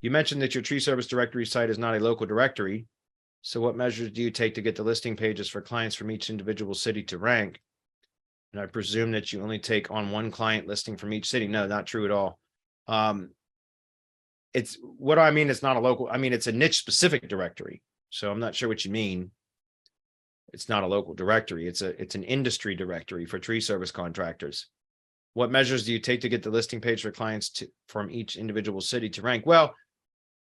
You mentioned that your tree service directory site is not a local directory. So what measures do you take to get the listing pages for clients from each individual city to rank? And I presume that you only take on one client listing from each city. No, not true at all. It's what do I mean? It's not a local. I mean, it's a niche specific directory. So I'm not sure what you mean. It's not a local directory. It's an industry directory for tree service contractors. What measures do you take to get the listing page for clients from each individual city to rank? Well,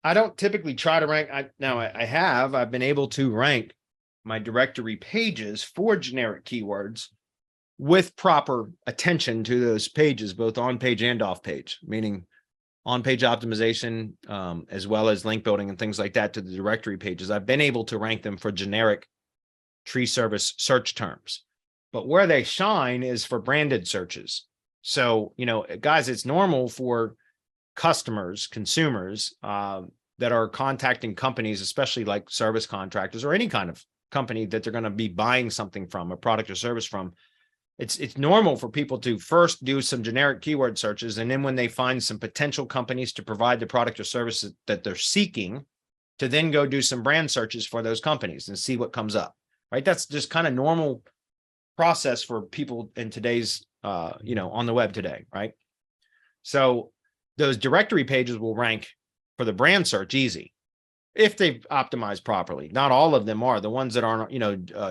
I don't typically try to rank. I've been able to rank my directory pages for generic keywords with proper attention to those pages, both on page and off page, meaning on page optimization, as well as link building and things like that to the directory pages. I've been able to rank them for generic tree service search terms, but where they shine is for branded searches. So, guys, it's normal for customers, consumers that are contacting companies, especially like service contractors or any kind of company that they're going to be buying something from, a product or service from. It's normal for people to first do some generic keyword searches, and then when they find some potential companies to provide the product or service that they're seeking, to then go do some brand searches for those companies and see what comes up, right? That's just kind of normal process for people in today's, on the web today, right? So those directory pages will rank for the brand search easy if they've optimized properly. Not all of them are. The ones that aren't,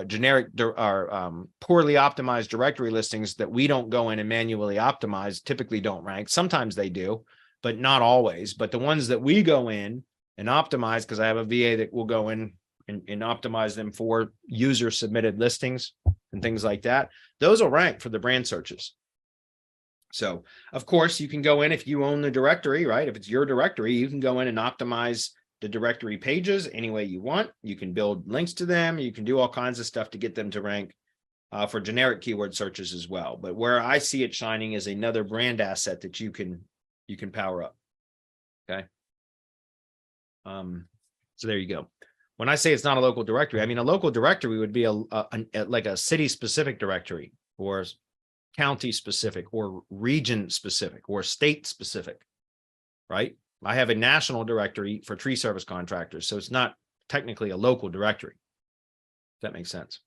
generic are poorly optimized directory listings that we don't go in and manually optimize typically don't rank. Sometimes they do, but not always. But the ones that we go in and optimize, because I have a VA that will go in and optimize them for user submitted listings and things like that, those will rank for the brand searches. So of course you can go in, if you own the directory, right? If it's your directory, you can go in and optimize the directory pages any way you want. You can build links to them. You can do all kinds of stuff to get them to rank for generic keyword searches as well. But where I see it shining is another brand asset that you can power up. Okay. So there you go. When I say it's not a local directory, I mean a local directory would be like a city specific directory, or county specific, or region specific, or state specific, right? I have a national directory for tree service contractors, so it's not technically a local directory. If that makes sense.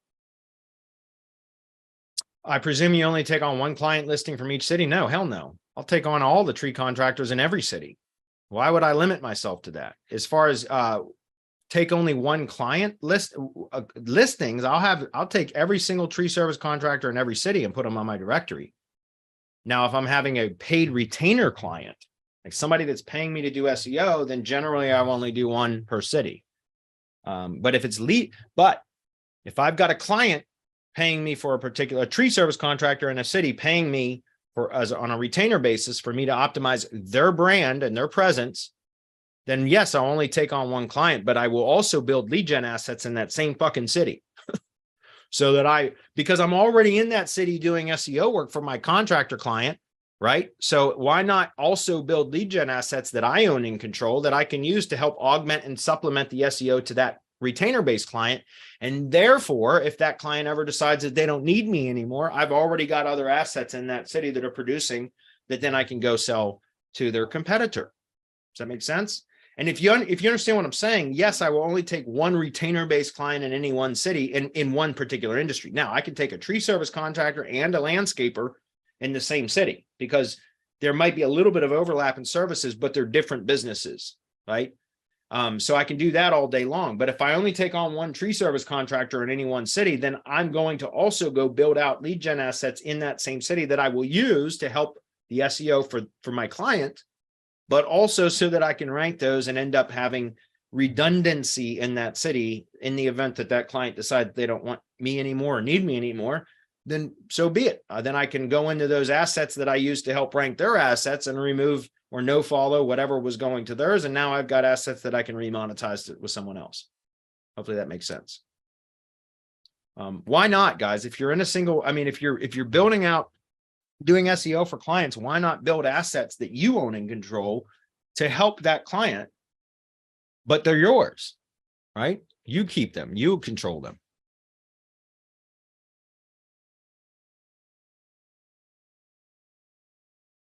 I presume you only take on one client listing from each city? No, hell no. I'll take on all the tree contractors in every city. Why would I limit myself to that? As far as take only one client listings, I'll take every single tree service contractor in every city and put them on my directory. Now, if I'm having a paid retainer client, like somebody that's paying me to do SEO, then generally I only do one per city. But if if I've got a client paying me for a particular tree service contractor in a city, paying me on a retainer basis for me to optimize their brand and their presence, then yes, I'll only take on one client, but I will also build lead gen assets in that same fucking city. So that because I'm already in that city doing SEO work for my contractor client, right? So why not also build lead gen assets that I own and control that I can use to help augment and supplement the SEO to that retainer-based client? And therefore, if that client ever decides that they don't need me anymore, I've already got other assets in that city that are producing that then I can go sell to their competitor. Does that make sense? And if you understand what I'm saying, yes, I will only take one retainer-based client in any one city in one particular industry. Now, I can take a tree service contractor and a landscaper in the same city, because there might be a little bit of overlap in services, but they're different businesses, right? So I can do that all day long. But if I only take on one tree service contractor in any one city, then I'm going to also go build out lead gen assets in that same city that I will use to help the SEO for my client, but also so that I can rank those and end up having redundancy in that city in the event that that client decides they don't want me anymore or need me anymore. Then so be it. Then I can go into those assets that I used to help rank their assets and remove or no follow whatever was going to theirs. And now I've got assets that I can remonetize with someone else. Hopefully that makes sense. Why not, guys? If you're in a single, if you're building out, doing SEO for clients, why not build assets that you own and control to help that client, but they're yours, right? You keep them, you control them.